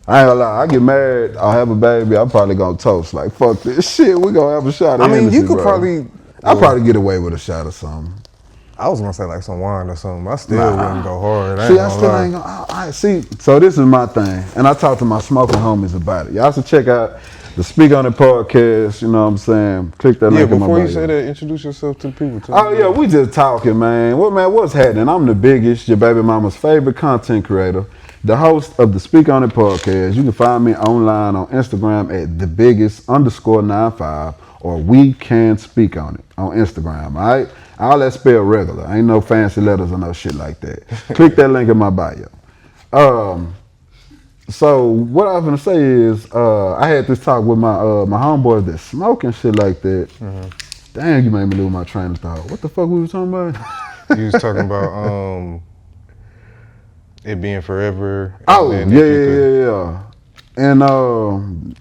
I ain't gonna lie, I get married, I have a baby, I'm probably gonna toast. Like, fuck this shit, we gonna have a shot of Hennessy, you could bro. probably. I'll probably get away with a shot or something. I was gonna say like some wine or something. I still wouldn't go hard. See, I still ain't gonna. I see. So this is my thing, and I talk to my smoking homies about it. Y'all should check out the Speak On It podcast. You know what I'm saying? Click that link in my bio. Before you say that, introduce yourself to the people too. Oh yeah, we just talking, man. What's happening? I'm the biggest, your baby mama's favorite content creator, the host of the Speak On It podcast. You can find me online on Instagram at thebiggest_95 or We Can Speak On It on Instagram. All right. All that spelled regular. Ain't no fancy letters or no shit like that. Click that link in my bio. So what I was gonna say is, I had this talk with my homeboys that smoke and shit like that. Mm-hmm. Damn, you made me lose my train of thought. What the fuck we was talking about? You was talking about it being forever. Oh yeah. And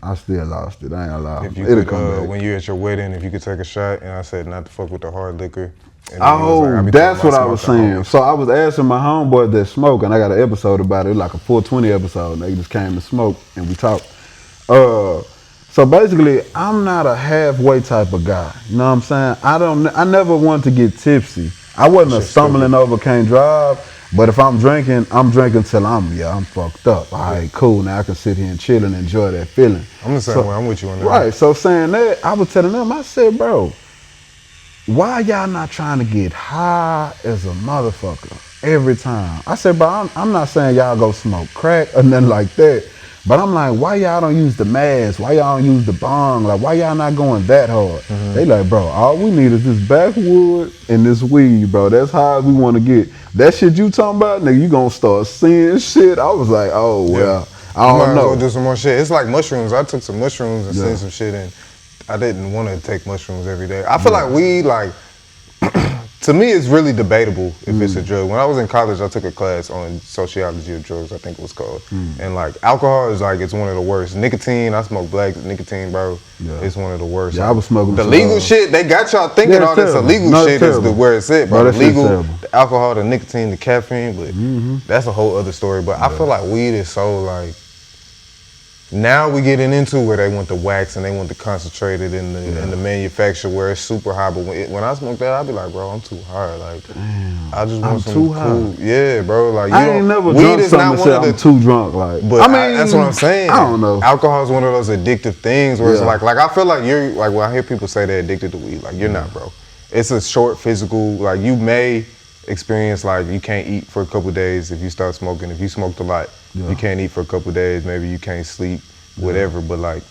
I still lost it. I ain't gonna lie. It'll come back. When you at your wedding, if you could take a shot, and I said not to fuck with the hard liquor. That's what I was saying. So I was asking my homeboy that smoke, and I got an episode about it, like a 420 episode. They just came to smoke, and we talked. So basically, I'm not a halfway type of guy. You know what I'm saying? I never wanted to get tipsy. I wasn't a stumbling over, can't drive. But if I'm drinking till I'm fucked up. All right, cool. Now I can sit here and chill and enjoy that feeling. I'm the same way. I'm with you on that. Right. So saying that, I was telling them, I said, bro, why y'all not trying to get high as a motherfucker every time? I said, bro, I'm not saying y'all go smoke crack or nothing like that. But I'm like, why y'all don't use the mask? Why y'all don't use the bong? Like, why y'all not going that hard? Mm-hmm. They like, bro, all we need is this backwood and this weed, bro. That's how we want to get. That shit you talking about, nigga, you gonna start seeing shit. I was like, oh, well, I don't know. Go do some more shit. It's like mushrooms. I took some mushrooms and seen some shit, and I didn't want to take mushrooms every day. I feel like weed, like, to me, it's really debatable if it's a drug. When I was in college, I took a class on sociology of drugs, I think it was called. And like alcohol is like, it's one of the worst. Nicotine, I smoke black nicotine, bro. Yeah. It's one of the worst. Yeah, I was smoking the legal shit. They got y'all thinking all this illegal shit is where it's at, bro. The legal, the alcohol, the nicotine, the caffeine, but that's a whole other story. But I feel like weed is so like. Now we getting into where they want the wax and they want the concentrated in the manufacture where it's super high. But when I smoke that, I be like, bro, I'm too high. Like, I just want some cool. High. Yeah, bro. Like, I ain't never drunk something and said I'm too drunk. Like, but I mean, that's what I'm saying. I don't know. Alcohol is one of those addictive things where it's like I feel like you're like when I hear people say they're addicted to weed, like you're not, bro. It's a short physical. Like you may experience like you can't eat for a couple of days if you start smoking. If you smoked a lot. You can't eat for a couple of days, maybe you can't sleep, whatever, but like,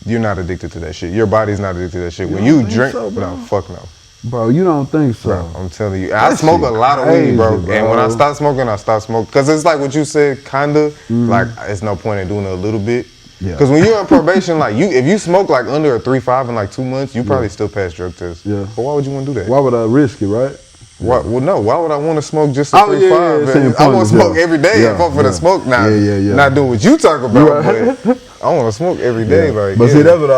you're not addicted to that shit. Your body's not addicted to that shit. When you drink, no, fuck no. Bro, you don't think so? Bro, I'm telling you. I smoke a lot of weed, bro. And when I stop smoking, I stop smoking. Because it's like what you said, kinda, like, it's no point in doing it a little bit. Because when you're on probation, like, if you smoke like under a 3.5 in like 2 months, you probably still pass drug tests. Yeah. But why would you want to do that? Why would I risk it, right? Well, no. Why would I want to smoke just a 3.5? I want to smoke every day and fuck for the smoke now. Not doing what you talk about, but I want to smoke every day. Like, but see, that's what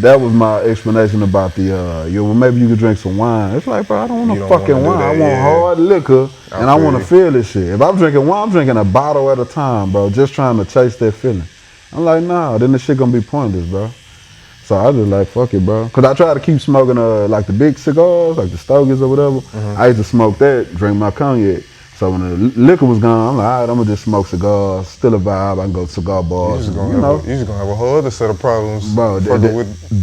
that was my explanation about the. Well, maybe you could drink some wine. It's like, bro, I don't want no fucking wine. I want hard liquor, and I want to feel this shit. If I'm drinking wine, I'm drinking a bottle at a time, bro. Just trying to chase that feeling. I'm like, nah, then this shit gonna be pointless, bro. So I just like, fuck it, bro. Cause I try to keep smoking like the big cigars, like the Stogies or whatever. I used to smoke that, drink my cognac. So when the liquor was gone, I'm like, all right, I'm gonna just smoke cigars, still a vibe. I can go to cigar bars. You're just gonna have a whole other set of problems. Bro,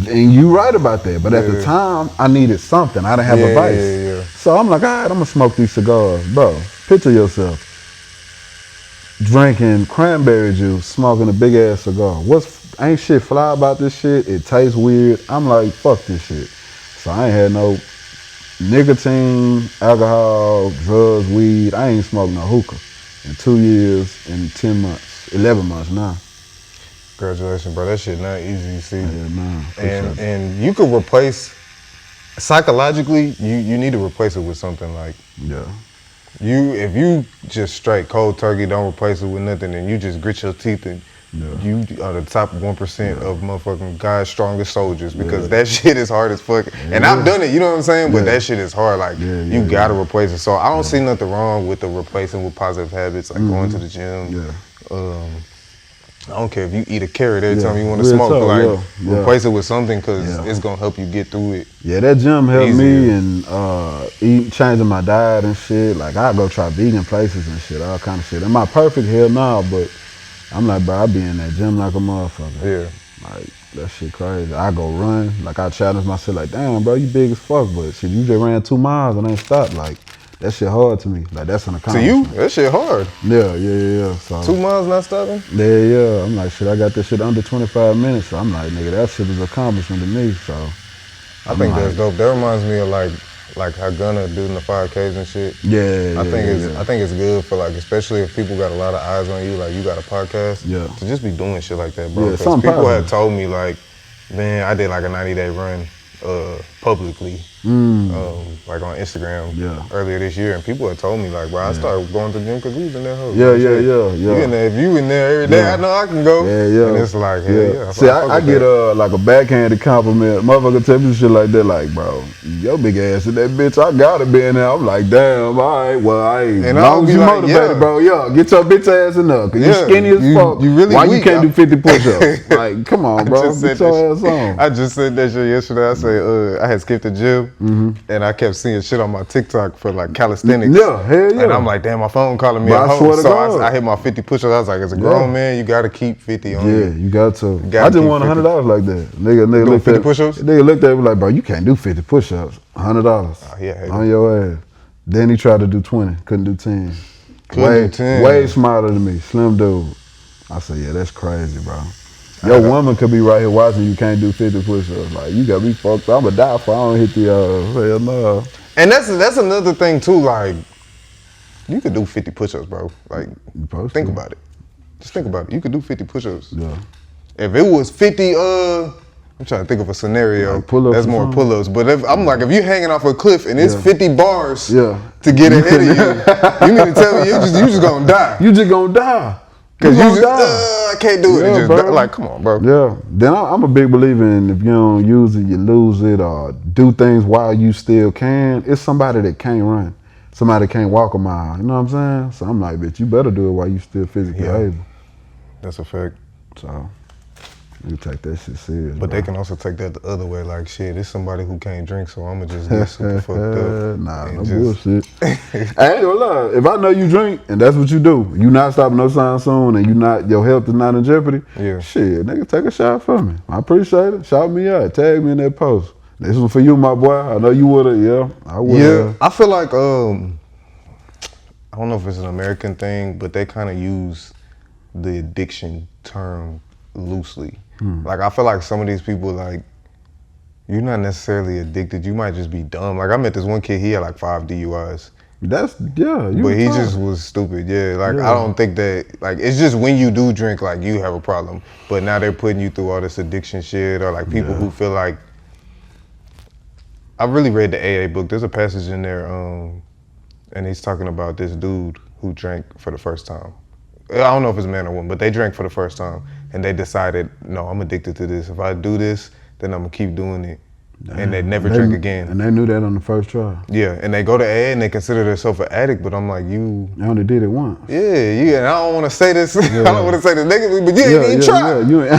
and you right about that. But at the time, I needed something. I didn't have a vice. So I'm like, all right, I'm gonna smoke these cigars. Bro, picture yourself drinking cranberry juice, smoking a big ass cigar. Ain't shit fly about this shit. It tastes weird. I'm like, fuck this shit. So I ain't had no nicotine, alcohol, drugs, weed. I ain't smoked no hookah in 2 years and 10 months, 11 months now. Congratulations, bro. That shit not easy, you see. Yeah, man. And you could replace, psychologically, you need to replace it with something like, if you just straight cold turkey, don't replace it with nothing, and you just grit your teeth and you are the top 1% of motherfucking God's strongest soldiers because that shit is hard as fuck. And I've done it, you know what I'm saying? But that shit is hard. Like, you gotta replace it. So I don't see nothing wrong with the replacing with positive habits, like going to the gym. I don't care if you eat a carrot every time you want to smoke. Replace it with something because it's gonna help you get through it. Yeah, that gym helped me and changing my diet and shit. Like I go try vegan places and shit, all kind of shit. Am I perfect? Hell no, but I'm like, bro, I be in that gym like a motherfucker. Yeah, like that shit crazy. I go run, like I challenge myself, like damn, bro, you big as fuck, but shit, you just ran 2 miles and ain't stopped, like. That shit hard to me. Like that's an accomplishment. To you, that shit hard. Yeah. So 2 miles not stopping? Yeah. I'm like, shit, I got this shit under 25 minutes. So I'm like, nigga, that shit is an accomplishment to me. So I think that's dope. That reminds me of like how Gunna doing the 5Ks and shit. Yeah. I think it's good for like, especially if people got a lot of eyes on you, like you got a podcast. Yeah. To just be doing shit like that, bro. Yeah, Because people had told me like, man, I did like a 90-day run publicly. Like on Instagram earlier this year, and people had told me like, bro, I started going to the gym because we was in that hole. Yeah. You in there, if you in there every day, I know I can go. Yeah. And it's like, See, I get like a backhanded compliment. Motherfucker tell me shit like that, like, bro, your big ass in that bitch, I gotta be in there. I'm like, damn, all right, well, I ain't. As long as you like, motivated, bro, get your bitch ass in there, cause you skinny as fuck. You really Why weak, you can't do 50 push-ups? Like, come on, bro, get your ass on. I just said that shit yesterday. I said, I had skipped the gym, and I kept seeing shit on my TikTok for like calisthenics. Yeah, hell yeah. And I'm like, damn, my phone calling me at home. So I hit my 50 push-ups. I was like, as a grown man, you gotta keep 50 on you. Yeah, you got to. I just won $100 like that. Nigga looked 50 push-ups? Nigga looked at me like, bro, you can't do 50 push-ups. $100 on your ass. Then he tried to do 20, couldn't do 10. Way smarter than me, slim dude. I said, yeah, that's crazy, bro. Your woman could be right here watching you can't do 50 push-ups. Like, you got me fucked up. I'm going to die if I don't hit the, hell no. And that's another thing, too. Like, you could do 50 push-ups, bro. Like, think about it. Just think about it. You could do 50 push-ups. Yeah. If it was 50, I'm trying to think of a scenario. Like pull-ups that's more pull-ups. But if I'm like, if you're hanging off a cliff and it's 50 bars to get ahead of you, you mean to tell me you just going to die? You just going to die. Cause you just, I can't do it. Just, like, come on, bro. Yeah. Then I'm a big believer in if you don't use it, you lose it, or do things while you still can. It's somebody that can't run. Somebody that can't walk a mile. You know what I'm saying? So I'm like, bitch, you better do it while you still physically able. That's a fact. So you take that shit serious. But they can also take that the other way. Like, shit, it's somebody who can't drink, so I'ma just get super fucked up. Nah, no bullshit. I ain't gonna lie. If I know you drink and that's what you do, you not stopping no time soon, and your health is not in jeopardy. Yeah. Shit, nigga, take a shot for me. I appreciate it. Shout me out. Tag me in that post. This one for you, my boy. I know you would've. Yeah, I would. Yeah, I feel like I don't know if it's an American thing, but they kind of use the addiction term loosely. Like, I feel like some of these people, like, you're not necessarily addicted. You might just be dumb. Like, I met this one kid, he had like 5 DUIs. But he just was stupid. I don't think that, like, it's just when you do drink, like, you have a problem. But now they're putting you through all this addiction shit, or like people who feel like, I really read the AA book. There's a passage in there, and he's talking about this dude who drank for the first time. I don't know if it's a man or woman, but they drank for the first time, and they decided, no, I'm addicted to this. If I do this, then I'm gonna keep doing it. Damn. And they never drink again. And they knew that on the first try. Yeah, and they go to AA and they consider themselves an addict, but I'm like, you... They only did it once. Yeah, and I don't want to say this, I don't want to say this negatively, but you ain't even try. You ain't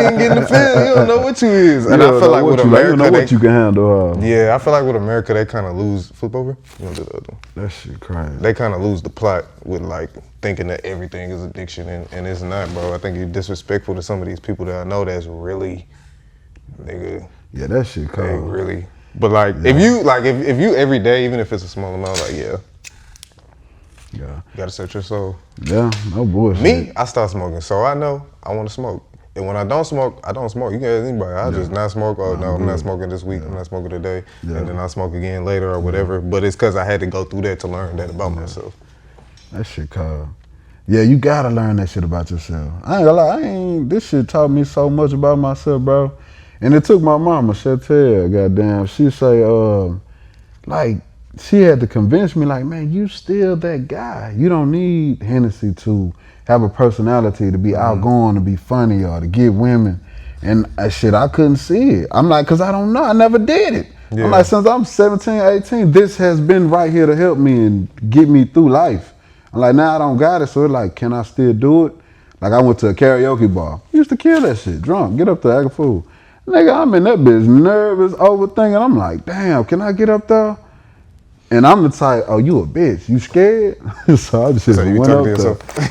even getting the feel. You don't know what you is. And I feel like with America, you don't know what you can handle. Yeah, I feel like with America, they kind of lose... Flip over? You want to do the other one? That shit crazy. They kind of lose the plot with, like, thinking that everything is addiction, and it's not, bro. I think you're disrespectful to some of these people that I know that's really... Nigga. Yeah, that shit cold. Really. But like, if you every day, even if it's a small amount, like, yeah. You gotta search your soul. Yeah, no bullshit. Me, I start smoking, so I know I want to smoke. And when I don't smoke, I don't smoke. You can ask anybody. I just not smoke. Oh, no, I'm not smoking this week. I'm not smoking today. And then I'll smoke again later or whatever. But it's because I had to go through that to learn that about myself. That shit cold. Yeah, you gotta learn that shit about yourself. I ain't gonna lie, this shit taught me so much about myself, bro. And it took my mama, Chantel, goddamn, she say, like, she had to convince me, like, man, you still that guy. You don't need Hennessy to have a personality, to be outgoing, to be funny, or to get women. And shit, I couldn't see it. I'm like, cause I don't know, I never did it. Yeah. I'm like, since I'm 17, 18, this has been right here to help me and get me through life. I'm like, now I don't got it, so it's like, can I still do it? Like I went to a karaoke bar. Used to kill that shit, drunk, get up there, act a fool. Nigga, I'm in that bitch nervous, overthinking. I'm like, damn, can I get up there? And I'm the type, oh, you a bitch, you scared? So I just went up there.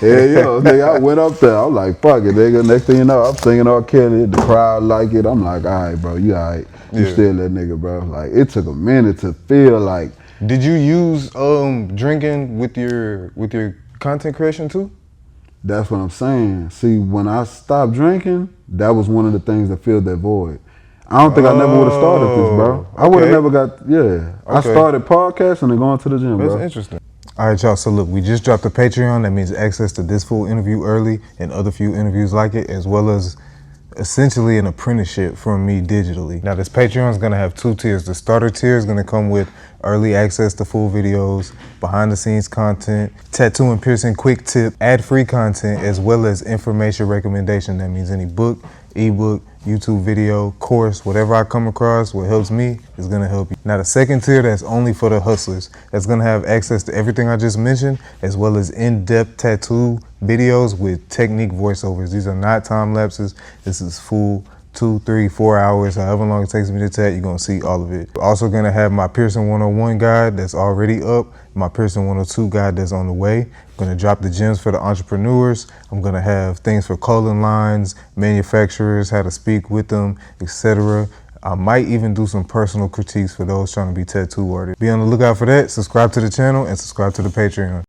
Yeah, nigga, I went up there. I'm like, fuck it, nigga. Next thing you know, I'm singing all Kelly. The crowd like it. I'm like, all right, bro, you all right. You still that nigga, bro. Like, it took a minute to feel like. Did you use drinking with your content creation too? That's what I'm saying. See, when I stopped drinking, that was one of the things that filled that void. I don't think I never would have started this, bro. I would have never got, I started podcasting and going to the gym, bro. That's interesting. All right, y'all. So look, we just dropped a Patreon. That means access to this full interview early and other few interviews like it, as well as essentially an apprenticeship from me digitally. Now this Patreon is gonna have 2 tiers. The starter tier is gonna come with early access to full videos, behind the scenes content, tattoo and piercing quick tip, ad-free content, as well as information recommendation. That means any book, ebook, YouTube video, course, whatever I come across, what helps me is gonna help you. Now the second tier, that's only for the hustlers. That's gonna have access to everything I just mentioned, as well as in-depth tattoo videos with technique voiceovers. These are not time lapses. This is full 2, 3, 4 hours, however long it takes me to tat, you're gonna see all of it. We're also gonna have my Piercing 101 guide that's already up, my Piercing 102 guide that's on the way. I'm gonna drop the gems for the entrepreneurs. I'm gonna have things for clothing lines, manufacturers, how to speak with them, etc. I might even do some personal critiques for those trying to be tattoo artists. Be on the lookout for that. Subscribe to the channel and subscribe to the Patreon.